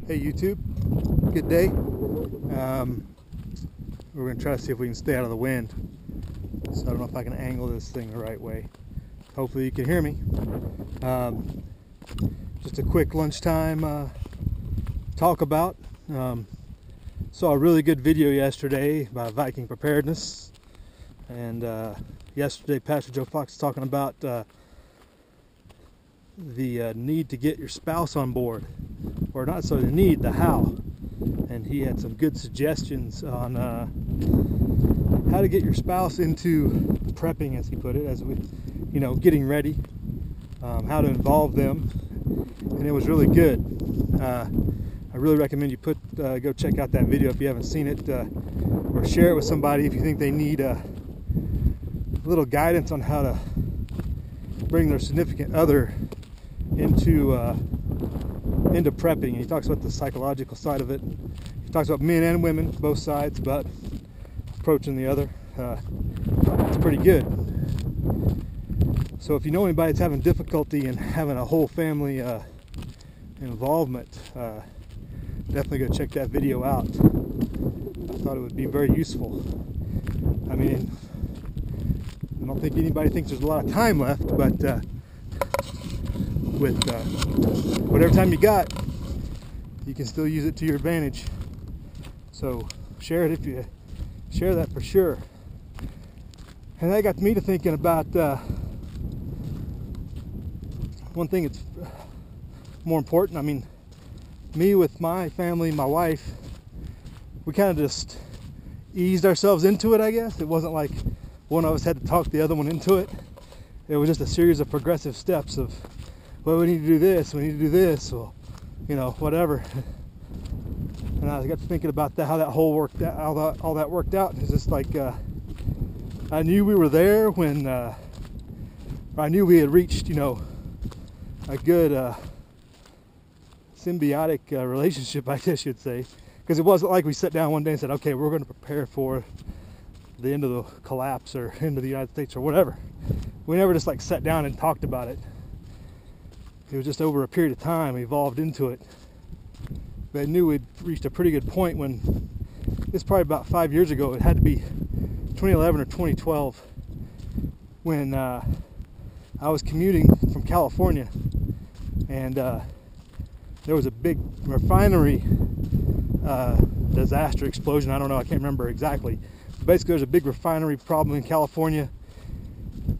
Hey YouTube, good day. We're going to try to see if we can stay out of the wind. So I don't know if I can angle this thing the right way. Hopefully you can hear me. Just a quick lunchtime talk about. Saw a really good video yesterday about Viking preparedness. And yesterday Pastor Joe Fox was talking about the need to get your spouse on board. Or not so the need, the how. And he had some good suggestions on how to get your spouse into prepping, as he put it, as we, getting ready, how to involve them, and it was really good. I really recommend you go check out that video if you haven't seen it, or share it with somebody if you think they need a little guidance on how to bring their significant other into prepping. And he talks about the psychological side of it. He talks about men and women, both sides, about approaching the other. It's pretty good. So if you know anybody that's having difficulty in having a whole family involvement, definitely go check that video out. I thought it would be very useful. I mean, I don't think anybody thinks there's a lot of time left, but with whatever time you got, you can still use it to your advantage. So share it if you share that, for sure. And that got me to thinking about one thing that's more important. I mean, me with my family, my wife, we kind of just eased ourselves into it, I guess. It wasn't like one of us had to talk the other one into it. It was just a series of progressive steps of, well, we need to do this, we need to do this, well, whatever. And I got to thinking about that, how that whole worked out, how all that worked out. It's just like I knew we were there when I knew we had reached, a good symbiotic relationship, I guess you'd say, because it wasn't like we sat down one day and said, okay, we're going to prepare for the end of the collapse or end of the United States or whatever. We never just sat down and talked about it. It was just over a period of time we evolved into it. But I knew we'd reached a pretty good point when, it's probably about 5 years ago, it had to be 2011 or 2012, when I was commuting from California, and there was a big refinery disaster, explosion, I don't know, I can't remember exactly. But basically there's a big refinery problem in California,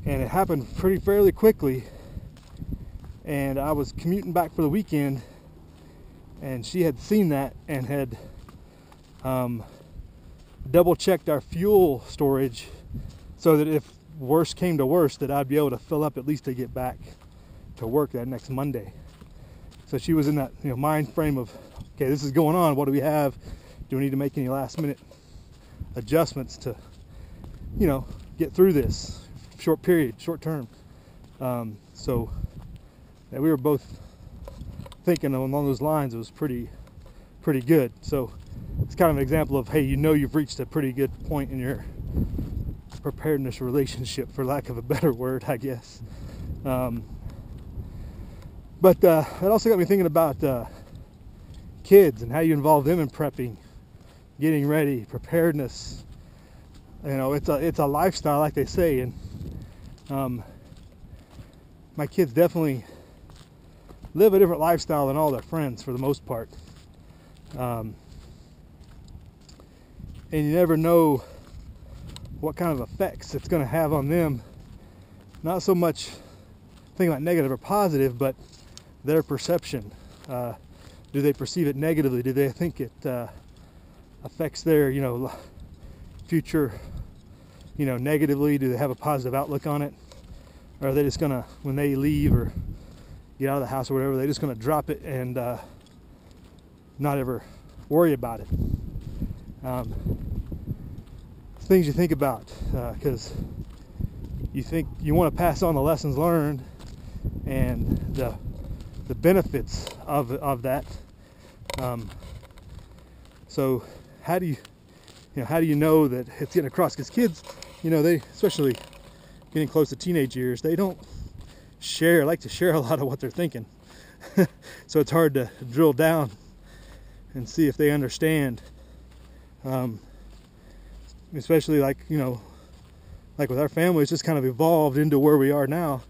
and it happened fairly quickly. And I was commuting back for the weekend, and she had seen that and had double checked our fuel storage so that if worse came to worse, that I'd be able to fill up at least to get back to work that next Monday. So she was in that mind frame of, okay, this is going on, what do we have? Do we need to make any last minute adjustments to get through this short term? So that we were both thinking along those lines. It was pretty good. So it's kind of an example of, hey, you've reached a pretty good point in your preparedness relationship, for lack of a better word, I guess. But it also got me thinking about kids and how you involve them in prepping, getting ready, preparedness. It's a lifestyle, like they say, and my kids definitely live a different lifestyle than all their friends for the most part. And you never know what kind of effects it's going to have on them. Not so much thinking about negative or positive, but their perception. Do they perceive it negatively? Do they think it affects their, future, negatively? Do they have a positive outlook on it? Or are they just going to, when they leave or get out of the house or whatever, they're just going to drop it and not ever worry about it? Things you think about, because you want to pass on the lessons learned and the benefits of that. So how do you know that it's getting across? Because kids, they, especially getting close to teenage years, they don't like to share a lot of what they're thinking. So it's hard to drill down and see if they understand. Especially like, you know, like with our family, it's just kind of evolved into where we are now.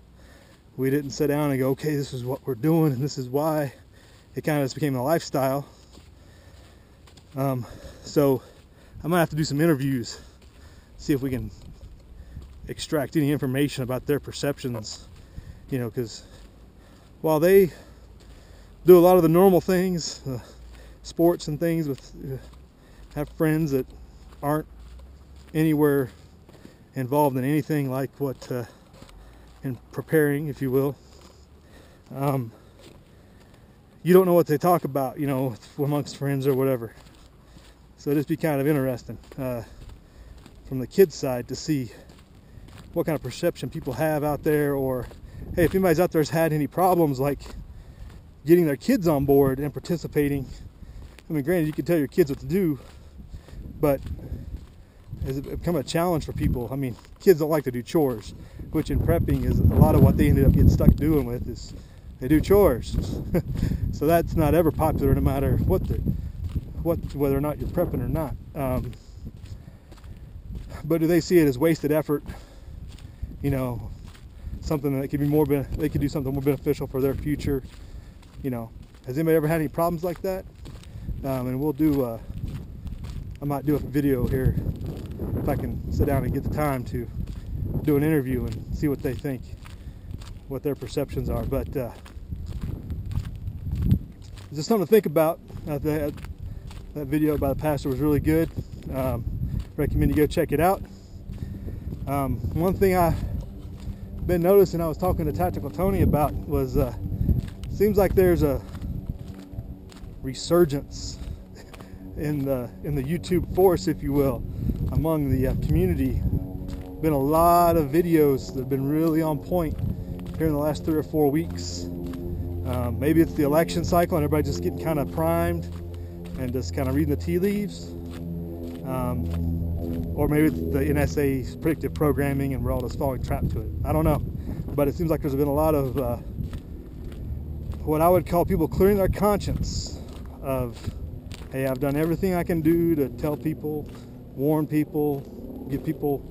We didn't sit down and go, okay, this is what we're doing and this is why. It kind of just became a lifestyle. So I might have to do some interviews, see if we can extract any information about their perceptions, you know, because while they do a lot of the normal things, sports and things, with have friends that aren't anywhere involved in anything like what in preparing, if you will. You don't know what they talk about, you know, amongst friends or whatever. So it'd just be kind of interesting from the kids' side to see what kind of perception people have out there, or hey, if anybody's out there has had any problems like getting their kids on board and participating. I mean, granted, you can tell your kids what to do, but has it become a challenge for people? I mean, kids don't like to do chores, which in prepping is a lot of what they ended up getting stuck doing with is they do chores. So that's not ever popular, no matter whether or not you're prepping or not. But do they see it as wasted effort? You know, something that could be more, they could do something more beneficial for their future. You know, has anybody ever had any problems like that? And we'll do, I might do a video here if I can sit down and get the time to do an interview and see what they think, what their perceptions are. But just something to think about. That video by the pastor was really good. Recommend you go check it out. One thing I've been noticing, I was talking to Tactical Tony about, was seems like there's a resurgence in the YouTube force, if you will, among the community. Been a lot of videos that have been really on point here in the last 3 or 4 weeks. Maybe it's the election cycle and everybody just getting kind of primed and just kind of reading the tea leaves, or maybe it's the NSA's predictive programming and we're all just falling trapped to it. I don't know, but it seems like there's been a lot of what I would call people clearing their conscience of, hey, I've done everything I can do to tell people, warn people, get people,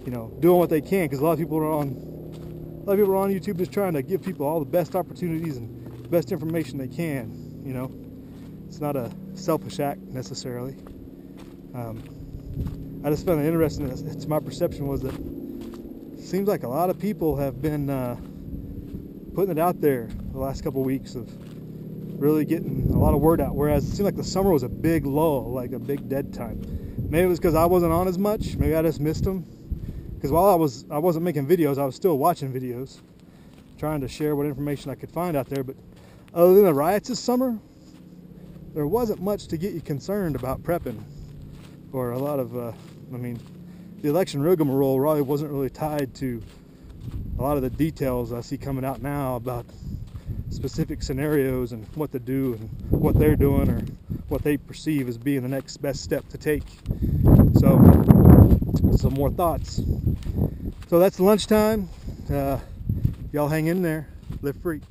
you know, doing what they can, because a lot of people are on YouTube just trying to give people all the best opportunities and best information they can. You know, it's not a selfish act necessarily. I just found it interesting. It's my perception was that it seems like a lot of people have been putting it out there the last couple of weeks of really getting a lot of word out, whereas it seemed like the summer was a big lull, like a big dead time. Maybe it was because I wasn't on as much. Maybe I just missed them. Because while I wasn't making videos, I was still watching videos, trying to share what information I could find out there. But other than the riots this summer, there wasn't much to get you concerned about prepping, or a lot of, I mean, the election rigmarole really wasn't really tied to a lot of the details I see coming out now about specific scenarios and what to do and what they're doing or what they perceive as being the next best step to take. So, some more thoughts. So that's lunchtime. Y'all hang in there. Live free.